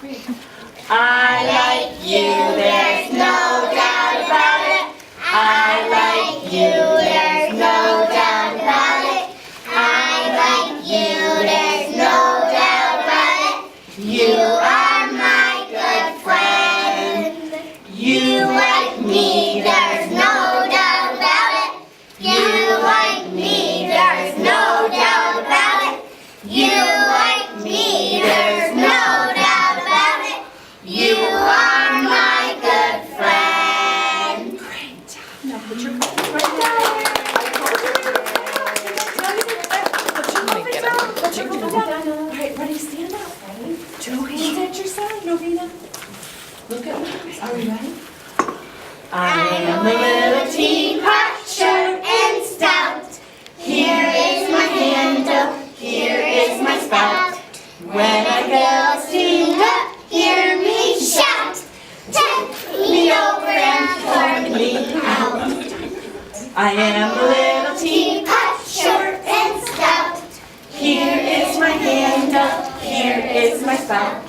I like you, there's no doubt about it. I like you, there's no doubt about it. I like you, there's no doubt about it. You are my good friend. You like me, there's no doubt about it. You like me, there's no doubt about it. You like me, there's no doubt about it. You are my good friend. Great job. Now put your muffins right down. Put your muffins down. Put your muffins down. All right, ready? Stand up. Ready? Two hands at your side, Novena. Look at me. Are we ready? I am a little teapot, short and stout. Here is my handle, here is my spout. When I get all steamed up, hear me shout. Take me over and pour me out. I am a little teapot, short and stout. Here is my handle, here is my spout.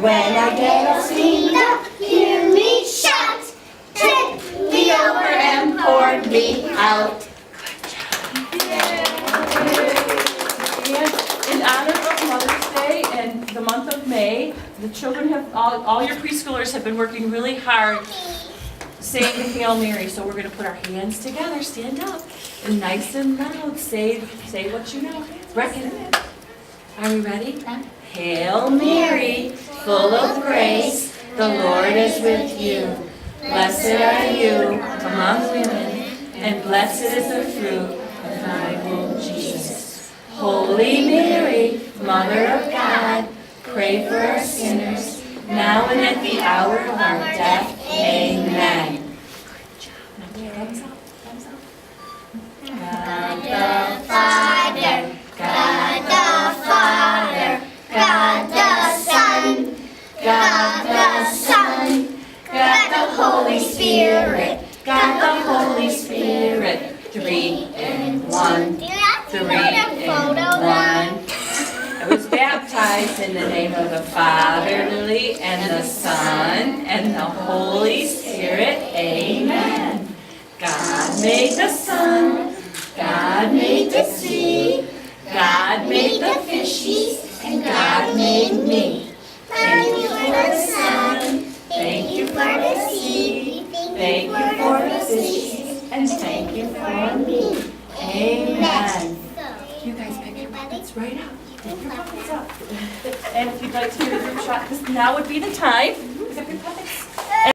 When I get all steamed up, hear me shout. Take me over and pour me out. In honor of Mother's Day and the month of May, the children have, all your preschoolers have been working really hard saying the Hail Mary. So we're going to put our hands together, stand up, and nice and loud say what you know. Reckon it. Are we ready? Hail Mary, full of grace, the Lord is with you. Blessed are you among women, and blessed is the fruit of thy womb, Jesus. Holy Mary, Mother of God, pray for us sinners, now and at the hour of our death. Amen. Good job. Now thumbs up, thumbs up. God the Father, God the Father, God the Son, God the Son, God the Holy Spirit, God the Holy Spirit, three in one. Three in one. I was baptized in the name of the Father, Lily, and the Son, and the Holy Spirit. Amen. God made the sun, God made the sea, God made the fishies, and God made me. Thank you for the sun, Thank you for the sea, thank you for the fishies, and thank you for me. Amen. You guys pick your puppets right up. Pick your puppets up. And if you'd like to do a group shot, now would be the time.